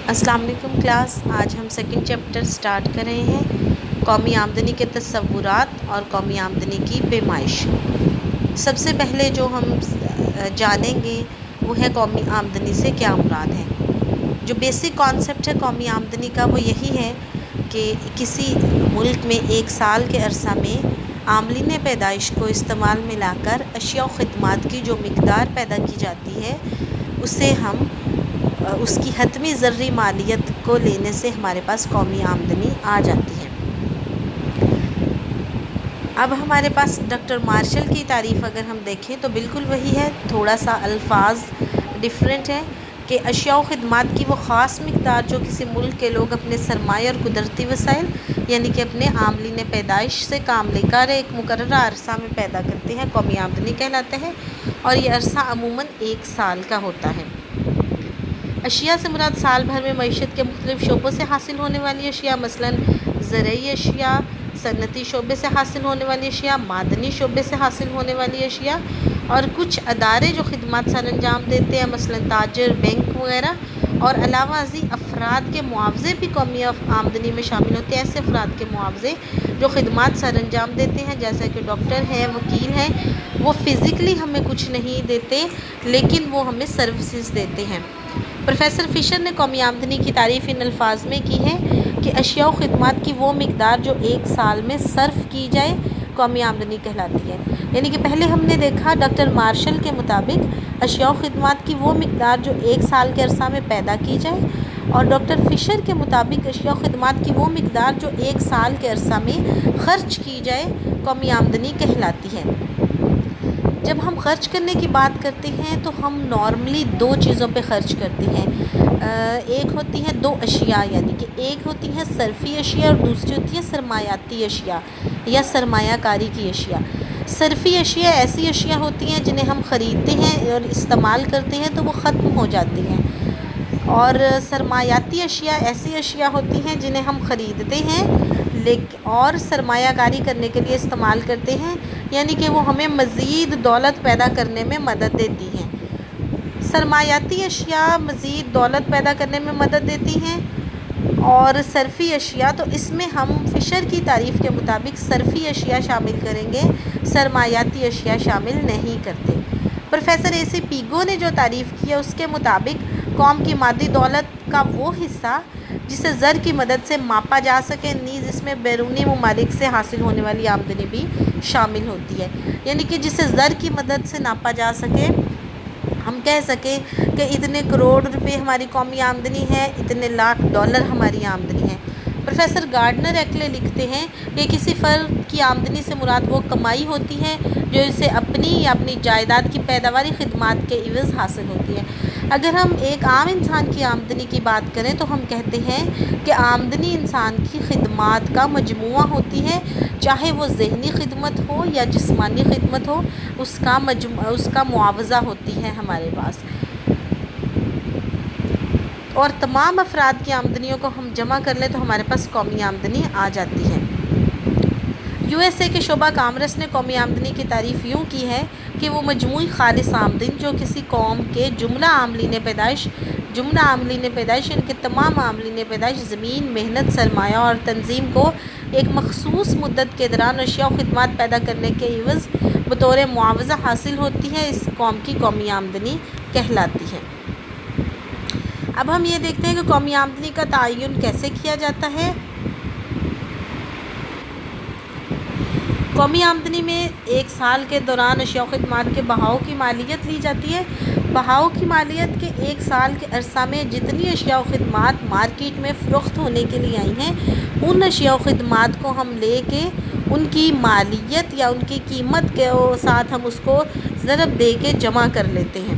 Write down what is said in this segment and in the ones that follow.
السلام علیکم کلاس، آج ہم سیکنڈ چیپٹر سٹارٹ کر رہے ہیں، قومی آمدنی کے تصورات اور قومی آمدنی کی پیمائش۔ سب سے پہلے جو ہم جانیں گے وہ ہے قومی آمدنی سے کیا مراد ہے۔ جو بیسک کانسیپٹ ہے قومی آمدنی کا وہ یہی ہے کہ کسی ملک میں ایک سال کے عرصہ میں عاملین پیدائش کو استعمال میں لا کر اشیاء و خدمات کی جو مقدار پیدا کی جاتی ہے اسے ہم اس کی حتمی ذرعی مالیت کو لینے سے ہمارے پاس قومی آمدنی آ جاتی ہے۔ اب ہمارے پاس ڈاکٹر مارشل کی تعریف اگر ہم دیکھیں تو بالکل وہی ہے، تھوڑا سا الفاظ ڈیفرنٹ ہے کہ اشیاء و خدمات کی وہ خاص مقدار جو کسی ملک کے لوگ اپنے سرمایہ اور قدرتی وسائل یعنی کہ اپنے عاملین پیدائش سے کام لے کر ایک مقررہ عرصہ میں پیدا کرتے ہیں، قومی آمدنی کہلاتے ہیں، اور یہ عرصہ عموماً ایک سال کا ہوتا ہے۔ اشیاء سے مراد سال بھر میں معیشت کے مختلف شعبوں سے حاصل ہونے والی اشیاء، مثلاً زرعی اشیاء، صنعتی شعبے سے حاصل ہونے والی اشیاء، معدنی شعبے سے حاصل ہونے والی اشیاء، اور کچھ ادارے جو خدمات سر انجام دیتے ہیں، مثلاً تاجر، بینک وغیرہ، اور علاوہ ازیں افراد کے معاوضے بھی قومی آمدنی میں شامل ہوتے ہیں۔ ایسے افراد کے معاوضے جو خدمات سر انجام دیتے ہیں، جیسا کہ ڈاکٹر ہیں، وکیل ہیں، وہ فزیکلی ہمیں کچھ نہیں دیتے لیکن وہ ہمیں سروسز دیتے ہیں۔ پروفیسر فشر نے قومی آمدنی کی تعریف ان الفاظ میں کی ہے کہ اشیاء و خدمات کی وہ مقدار جو ایک سال میں صرف کی جائے قومی آمدنی کہلاتی ہے۔ یعنی کہ پہلے ہم نے دیکھا ڈاکٹر مارشل کے مطابق اشیاء و خدمات کی وہ مقدار جو ایک سال کے عرصہ میں پیدا کی جائے، اور ڈاکٹر فشر کے مطابق اشیاء و خدمات کی وہ مقدار جو ایک سال کے عرصہ میں خرچ کی جائے قومی آمدنی کہلاتی ہے۔ جب ہم خرچ کرنے کی بات کرتے ہیں تو ہم نارملی دو چیزوں پہ خرچ کرتے ہیں۔ ایک ہوتی ہیں دو اشیاء، یعنی کہ ایک ہوتی ہیں صرفی اشیاء اور دوسری ہوتی ہے سرمایاتی اشیاء یا سرمایہ کاری کی اشیاء۔ صرفی اشیاء ایسی اشیاء ہوتی ہیں جنہیں ہم خریدتے ہیں اور استعمال کرتے ہیں تو وہ ختم ہو جاتی ہیں، اور سرمایاتی اشیاء ایسی اشیاء ہوتی ہیں جنہیں ہم خریدتے ہیں اور سرمایہ کاری کرنے کے لیے استعمال کرتے ہیں، یعنی کہ وہ ہمیں مزید دولت پیدا کرنے میں مدد دیتی ہیں۔ سرمایاتی اشیاء مزید دولت پیدا کرنے میں مدد دیتی ہیں، اور صرفی اشیاء تو اس میں ہم فشر کی تعریف کے مطابق صرفی اشیاء شامل کریں گے، سرمایاتی اشیاء شامل نہیں کرتے۔ پروفیسر اے سی پیگو نے جو تعریف کی ہے اس کے مطابق قوم کی مادی دولت کا وہ حصہ جسے زر کی مدد سے ماپا جا سکے، نیز اس میں بیرونی ممالک سے حاصل ہونے والی آمدنی بھی شامل ہوتی ہے۔ یعنی کہ جسے زر کی مدد سے ناپا جا سکے، ہم کہہ سکیں کہ اتنے کروڑ روپے ہماری قومی آمدنی ہے، اتنے لاکھ ڈالر ہماری آمدنی ہے۔ پروفیسر گارڈنر ایکلے لکھتے ہیں کہ کسی فرد کی آمدنی سے مراد وہ کمائی ہوتی ہے جو اسے اپنی یا اپنی جائیداد کی پیداواری خدمات کے عوض حاصل ہوتی ہے۔ اگر ہم ایک عام انسان کی آمدنی کی بات کریں تو ہم کہتے ہیں کہ آمدنی انسان کی خدمات کا مجموعہ ہوتی ہے، چاہے وہ ذہنی خدمت ہو یا جسمانی خدمت ہو، اس کا معاوضہ ہوتی ہے ہمارے پاس، اور تمام افراد کی آمدنیوں کو ہم جمع کر لیں تو ہمارے پاس قومی آمدنی آ جاتی ہے۔ یو ایس اے کے شعبہ کامرس نے قومی آمدنی کی تعریف یوں کی ہے کہ وہ مجموعی خالص آمدن جو کسی قوم کے جملہ عاملین پیدائش یعنی کہ تمام عاملین پیدائش زمین، محنت، سرمایہ اور تنظیم کو ایک مخصوص مدت کے دوران اشیاء و خدمات پیدا کرنے کے عوض بطور معاوضہ حاصل ہوتی ہے، اس قوم کی قومی آمدنی کہلاتی ہے۔ اب ہم یہ دیکھتے ہیں کہ قومی آمدنی کا تعین کیسے کیا جاتا ہے۔ قومی آمدنی میں ایک سال کے دوران اشیاء و خدمات کے بہاؤ کی مالیت لی جاتی ہے۔ بہاؤ کی مالیت کے ایک سال کے عرصہ میں جتنی اشیاء و خدمات مارکیٹ میں فروخت ہونے کے لیے آئی ہیں، ان اشیاء و خدمات کو ہم لے کے ان کی مالیت یا ان کی قیمت کے ساتھ ہم اس کو ضرب دے کے جمع کر لیتے ہیں۔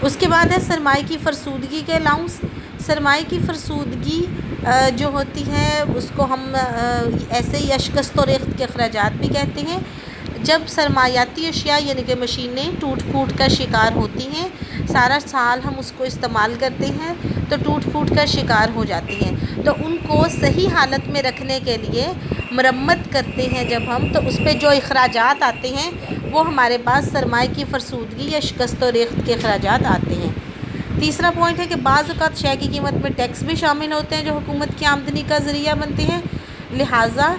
اس کے بعد ہے سرمایہ کی فرسودگی کے الاؤنس۔ سرمایہ کی فرسودگی جو ہوتی ہے اس کو ہم ایسے ہی اشکست و ریخت کے اخراجات بھی کہتے ہیں۔ جب سرمایاتی اشیاء یعنی کہ مشینیں ٹوٹ پھوٹ کا شکار ہوتی ہیں، سارا سال ہم اس کو استعمال کرتے ہیں تو ٹوٹ پھوٹ کا شکار ہو جاتی ہیں، تو ان کو صحیح حالت میں رکھنے کے لیے مرمت کرتے ہیں جب ہم، تو اس پہ جو اخراجات آتے ہیں وہ ہمارے پاس سرمایہ کی فرسودگی یا شکست و ریخت کے اخراجات آتے ہیں۔ تیسرا پوائنٹ ہے کہ بعض اوقات شے کی قیمت میں ٹیکس بھی شامل ہوتے ہیں جو حکومت کی آمدنی کا ذریعہ بنتے ہیں، لہٰذا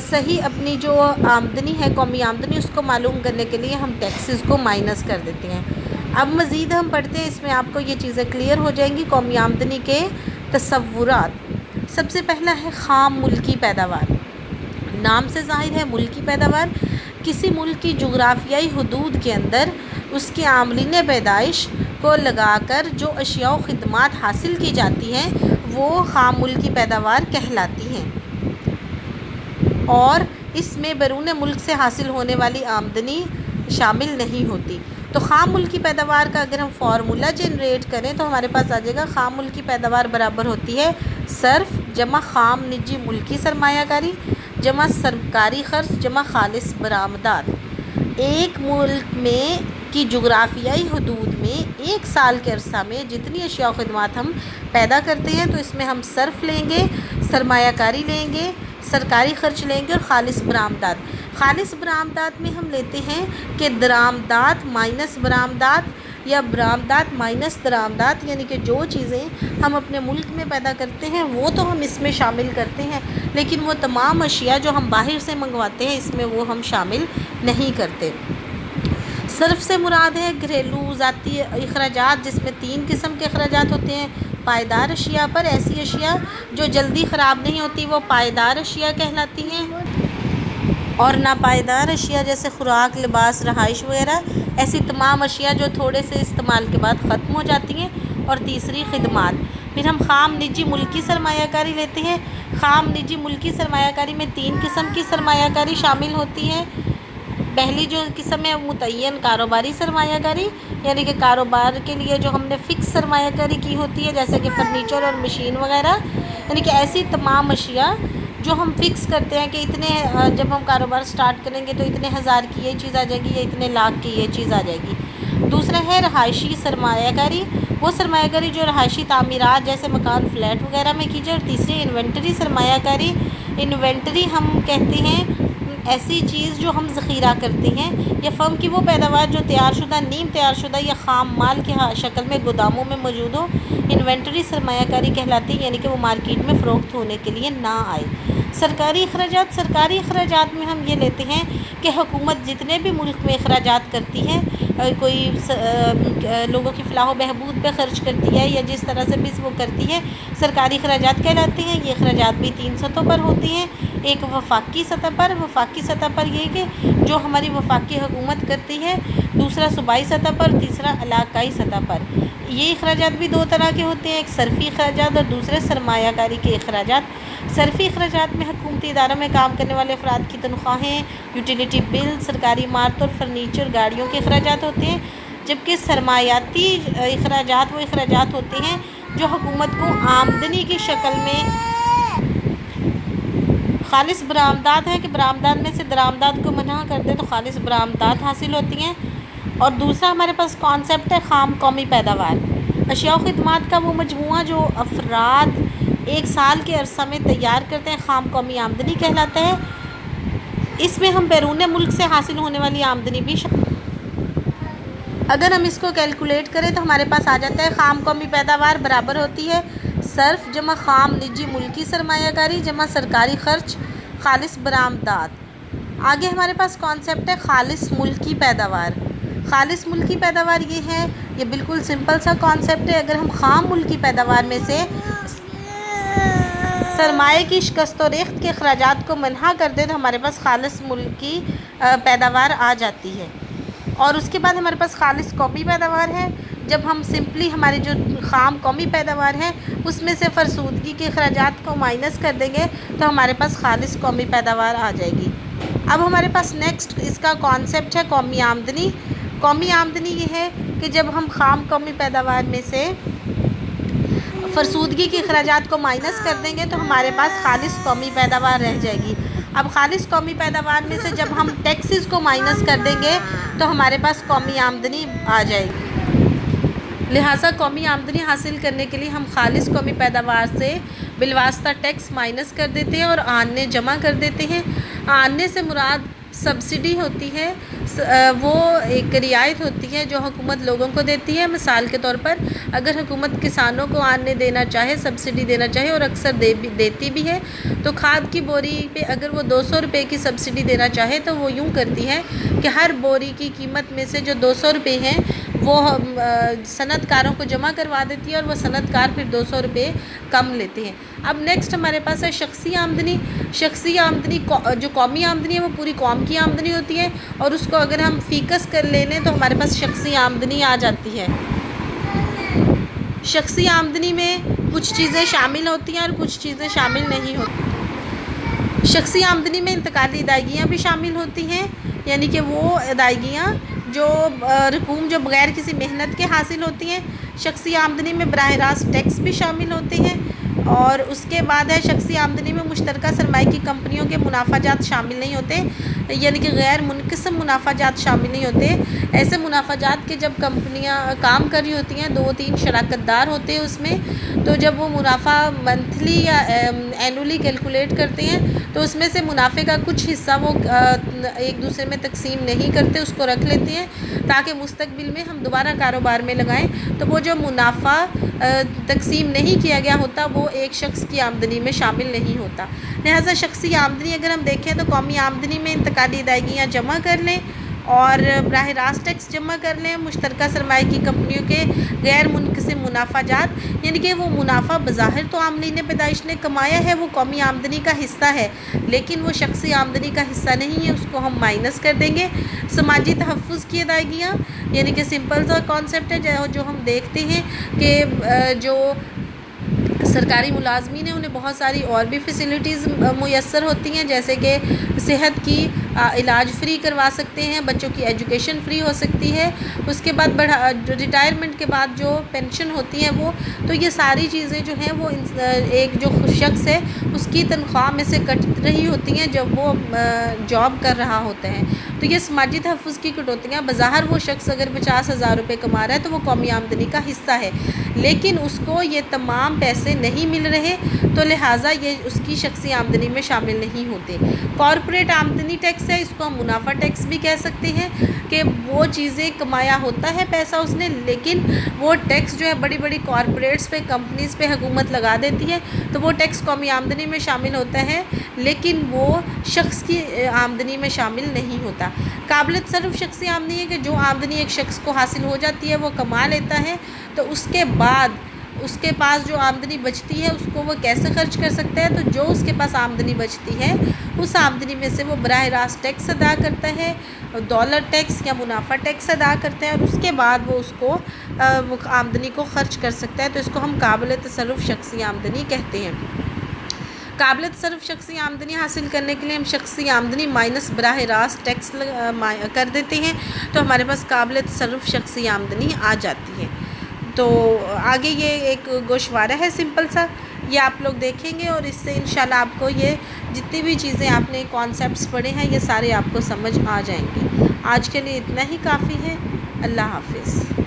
صحیح اپنی جو آمدنی ہے قومی آمدنی اس کو معلوم کرنے کے لیے ہم ٹیکسز کو مائنس کر دیتے ہیں۔ اب مزید ہم پڑھتے ہیں، اس میں آپ کو یہ چیزیں کلیئر ہو جائیں گی۔ قومی آمدنی کے تصورات، سب سے پہلا ہے خام ملکی پیداوار۔ نام سے ظاہر ہے ملکی پیداوار، کسی ملک کی جغرافیائی حدود کے اندر اس کے عاملین پیدائش کو لگا کر جو اشیاء و خدمات حاصل کی جاتی ہیں وہ خام ملکی پیداوار کہلاتی ہیں، اور اس میں بیرون ملک سے حاصل ہونے والی آمدنی شامل نہیں ہوتی۔ تو خام ملکی پیداوار کا اگر ہم فارمولہ جنریٹ کریں تو ہمارے پاس آ جائے گا، خام ملکی پیداوار برابر ہوتی ہے صرف جمع خام نجی ملکی سرمایہ کاری جمع سرکاری خرچ جمع خالص برآمدات۔ ایک ملک میں کی جغرافیائی حدود میں ایک سال کے عرصہ میں جتنی اشیاء و خدمات ہم پیدا کرتے ہیں تو اس میں ہم صرف لیں گے، سرمایہ کاری لیں گے، سرکاری خرچ لیں گے اور خالص برآمدات۔ خالص برآمدات میں ہم لیتے ہیں کہ درآمدات مائنس برآمدات یا برآمدات مائنس درآمدات، یعنی کہ جو چیزیں ہم اپنے ملک میں پیدا کرتے ہیں وہ تو ہم اس میں شامل کرتے ہیں، لیکن وہ تمام اشیاء جو ہم باہر سے منگواتے ہیں اس میں وہ ہم شامل نہیں کرتے۔ صرف سے مراد ہے گھریلو ذاتی اخراجات، جس میں 3 قسم کے اخراجات ہوتے ہیں۔ پائیدار اشیاء پر، ایسی اشیاء جو جلدی خراب نہیں ہوتی وہ پائیدار اشیاء کہلاتی ہیں، اور ناپائیدار اشیاء جیسے خوراک، لباس، رہائش وغیرہ، ایسی تمام اشیاء جو تھوڑے سے استعمال کے بعد ختم ہو جاتی ہیں۔ اور تیسری خدمات۔ پھر ہم خام نجی ملکی سرمایہ کاری لیتے ہیں۔ خام نجی ملکی سرمایہ کاری میں 3 قسم کی سرمایہ کاری شامل ہوتی ہے۔ پہلی جو قسم ہے متعین کاروباری سرمایہ کاری، یعنی کہ کاروبار کے لیے جو ہم نے فکس سرمایہ کاری کی ہوتی ہے، جیسے کہ فرنیچر اور مشین وغیرہ، یعنی کہ ایسی تمام اشیاء جو ہم فکس کرتے ہیں کہ اتنے جب ہم کاروبار سٹارٹ کریں گے تو اتنے ہزار کی یہ چیز آ جائے گی یا اتنے لاکھ کی یہ چیز آ جائے گی۔ دوسرا ہے رہائشی سرمایہ کاری، وہ سرمایہ کاری جو رہائشی تعمیرات جیسے مکان، فلیٹ وغیرہ میں کی جائے۔ اور تیسری انوینٹری سرمایہ کاری، انوینٹری ہم کہتے ہیں ایسی چیز جو ہم ذخیرہ کرتے ہیں یا فرم کی وہ پیداوار جو تیار شدہ، نیم تیار شدہ یا خام مال کی شکل میں گوداموں میں موجود ہو، انوینٹری سرمایہ کاری کہلاتی ہے، یعنی کہ وہ مارکیٹ میں فروخت ہونے کے لیے نہ آئے۔ سرکاری اخراجات، سرکاری اخراجات میں ہم یہ لیتے ہیں کہ حکومت جتنے بھی ملک میں اخراجات کرتی ہے، کوئی لوگوں کی فلاح و بہبود پہ خرچ کرتی ہے یا جس طرح سے بھی وہ کرتی ہے، سرکاری اخراجات کہلاتے ہیں۔ یہ اخراجات بھی 3 سطحوں پر ہوتی ہیں، ایک وفاقی سطح پر، وفاقی سطح پر یہ کہ جو ہماری وفاقی حکومت کرتی ہے، دوسرا صوبائی سطح پر، تیسرا علاقائی سطح پر۔ یہ اخراجات بھی 2 طرح کے ہوتے ہیں، ایک صرفی اخراجات اور دوسرے سرمایہ کاری کے اخراجات۔ صرفی اخراجات میں حکومتی اداروں میں کام کرنے والے افراد کی تنخواہیں، یوٹیلیٹی بل، سرکاری عمارتوں اور فرنیچر، گاڑیوں کے اخراجات ہوتے ہیں، جبکہ سرمایاتی اخراجات وہ اخراجات ہوتے ہیں جو حکومت کو آمدنی کی شکل میں خالص برآمدات ہیں کہ برآمدات میں سے درآمدات کو منع کر دیں تو خالص برآمدات حاصل ہوتی ہیں۔ اور دوسرا ہمارے پاس کانسیپٹ ہے خام قومی پیداوار، اشیاء و خدمات کا وہ مجموعہ جو افراد ایک سال کے عرصہ میں تیار کرتے ہیں، خام قومی آمدنی کہلاتا ہے۔ اس میں ہم بیرون ملک سے حاصل ہونے والی آمدنی بھی اگر ہم اس کو کیلکولیٹ کریں تو ہمارے پاس آ جاتا ہے خام قومی پیداوار برابر ہوتی ہے صرف جمع خام نجی ملکی سرمایہ کاری جمع سرکاری خرچ خالص برآمدات۔ آگے ہمارے پاس کانسیپٹ ہے خالص ملکی پیداوار۔ خالص ملکی پیداوار یہ ہے، یہ بالکل سمپل سا کانسیپٹ ہے۔ اگر ہم خام ملکی پیداوار میں سے سرمایہ کی شکست و ریخت کے اخراجات کو منع کر دیں تو ہمارے پاس خالص ملکی پیداوار آ جاتی ہے۔ اور اس کے بعد ہمارے پاس خالص قومی پیداوار ہے۔ جب ہم سمپلی ہماری جو خام قومی پیداوار ہے اس میں سے فرسودگی کے اخراجات کو مائنس کر دیں گے تو ہمارے پاس خالص قومی پیداوار آ جائے گی۔ اب ہمارے پاس نیکسٹ اس کا کانسیپٹ ہے قومی آمدنی۔ قومی آمدنی یہ ہے کہ جب ہم خام قومی پیداوار میں سے فرسودگی کے اخراجات کو مائنس کر دیں گے تو ہمارے پاس خالص قومی پیداوار رہ جائے گی۔ اب خالص قومی پیداوار میں سے جب ہم ٹیکسز کو مائنس کر دیں گے تو ہمارے پاس قومی آمدنی آ جائے گی۔ لہٰذا قومی آمدنی حاصل کرنے کے لیے ہم خالص قومی پیداوار سے بالواسطہ ٹیکس مائنس کر دیتے ہیں اور آنے جمع کر دیتے ہیں۔ آنے سے مراد سبسڈی ہوتی ہے۔ وہ ایک رعایت ہوتی ہے جو حکومت لوگوں کو دیتی ہے۔ مثال کے طور پر اگر حکومت کسانوں کو آنے دینا چاہے، سبسڈی دینا چاہے، اور اکثر دیتی بھی ہے، تو کھاد کی بوری پہ اگر وہ 200 روپے کی سبسڈی دینا چاہے تو وہ یوں کرتی ہے کہ ہر بوری کی قیمت میں سے جو 200 روپے ہیں وہ صنعت کاروں کو جمع کروا دیتی ہے، اور وہ صنعت کار پھر 200 روپے کم لیتے ہیں۔ اب نیکسٹ ہمارے پاس ہے شخصی آمدنی۔ شخصی آمدنی جو قومی آمدنی ہے وہ پوری قوم کی آمدنی ہوتی ہے، اور اس کو اگر ہم فیکس کر لے لیں تو ہمارے پاس شخصی آمدنی آ جاتی ہے۔ شخصی آمدنی میں کچھ چیزیں شامل ہوتی ہیں اور کچھ چیزیں شامل نہیں ہوتی۔ شخصی آمدنی میں انتقالی ادائیگیاں بھی شامل ہوتی ہیں، یعنی کہ وہ ادائیگیاں جو رقوم جو بغیر کسی محنت کے حاصل ہوتی ہیں۔ شخصی آمدنی میں براہ راست ٹیکس بھی شامل ہوتے ہیں، اور اس کے بعد ہے شخصی آمدنی میں مشترکہ سرمائے کی کمپنیوں کے منافع جات شامل نہیں ہوتے، یعنی کہ غیر منقسم منافع جات شامل نہیں ہوتے۔ ایسے منافع جات کے جب کمپنیاں کام کر رہی ہوتی ہیں، 2-3 شراکت دار ہوتے ہیں اس میں، تو جب وہ منافع منتھلی یا اینولی کیلکولیٹ کرتے ہیں تو اس میں سے منافع کا کچھ حصہ وہ ایک دوسرے میں تقسیم نہیں کرتے، اس کو رکھ لیتے ہیں تاکہ مستقبل میں ہم دوبارہ کاروبار میں لگائیں۔ تو وہ جو منافع تقسیم نہیں کیا گیا ہوتا وہ ایک شخص کی آمدنی میں شامل نہیں ہوتا۔ لہٰذا شخصی آمدنی اگر ہم دیکھیں تو قومی آمدنی میں انتقالی ادائیگیاں جمع کر لیں اور براہ راست ٹیکس جمع کر لیں، مشترکہ سرمائے کی کمپنیوں کے غیر منقسم منافع جات، یعنی کہ وہ منافع بظاہر تو عاملین پیدائش نے کمایا ہے، وہ قومی آمدنی کا حصہ ہے، لیکن وہ شخصی آمدنی کا حصہ نہیں ہے، اس کو ہم مائنس کر دیں گے۔ سماجی تحفظ کی ادائیگیاں، یعنی کہ سمپل سا کانسیپٹ ہے جو ہم دیکھتے ہیں کہ جو سرکاری ملازمین ہیں انہیں بہت ساری اور بھی فیسلٹیز میسر ہوتی ہیں، جیسے کہ صحت کی علاج فری کروا سکتے ہیں، بچوں کی ایجوکیشن فری ہو سکتی ہے، اس کے بعد ریٹائرمنٹ کے بعد جو پینشن ہوتی ہے وہ، تو یہ ساری چیزیں جو ہیں وہ ایک جو شخص ہے اس کی تنخواہ میں سے کٹ رہی ہوتی ہیں جب وہ جاب کر رہا ہوتا ہے۔ تو یہ سماجی تحفظ کی کٹوتیاں، بظاہر وہ شخص اگر 50,000 روپے کما رہا ہے تو وہ قومی آمدنی کا حصہ ہے، لیکن اس کو یہ تمام پیسے نہیں مل رہے، تو لہٰذا یہ اس کی شخصی آمدنی میں شامل نہیں ہوتے۔ کارپوریٹ آمدنی ٹیکس ہے، اس کو ہم منافع ٹیکس بھی کہہ سکتے ہیں، کہ وہ چیزیں کمایا ہوتا ہے پیسہ اس نے، لیکن وہ ٹیکس جو ہے بڑی بڑی کارپوریٹس پہ، کمپنیز پہ حکومت لگا دیتی ہے، تو وہ ٹیکس قومی آمدنی میں شامل ہوتا ہے، لیکن وہ شخص کی آمدنی میں شامل نہیں ہوتا۔ قابل تصرف شخصی آمدنی ہے کہ جو آمدنی ایک شخص کو حاصل ہو جاتی ہے وہ کما لیتا ہے، تو اس کے بعد اس کے پاس جو آمدنی بچتی ہے اس کو وہ کیسے خرچ کر سکتا ہے، تو جو اس کے پاس آمدنی بچتی ہے اس آمدنی میں سے وہ براہ راست ٹیکس ادا کرتا ہے، دولت ٹیکس یا منافع ٹیکس ادا کرتا ہے، اور اس کے بعد وہ اس کو آمدنی کو خرچ کر سکتا ہے، تو اس کو ہم قابل تصرف شخصی آمدنی کہتے ہیں۔ قابل تصرف شخصی آمدنی حاصل کرنے کے لیے ہم شخصی آمدنی مائنس براہ راست ٹیکس کر دیتے ہیں، تو ہمارے پاس قابل تصرف شخصی آمدنی آ جاتی ہے۔ تو آگے یہ ایک گوشوارہ ہے سمپل سا، یہ آپ لوگ دیکھیں گے اور اس سے انشاءاللہ آپ کو یہ جتنی بھی چیزیں آپ نے کانسیپٹس پڑھے ہیں یہ سارے آپ کو سمجھ آ جائیں گے۔ آج کے لیے اتنا ہی کافی ہے۔ اللہ حافظ۔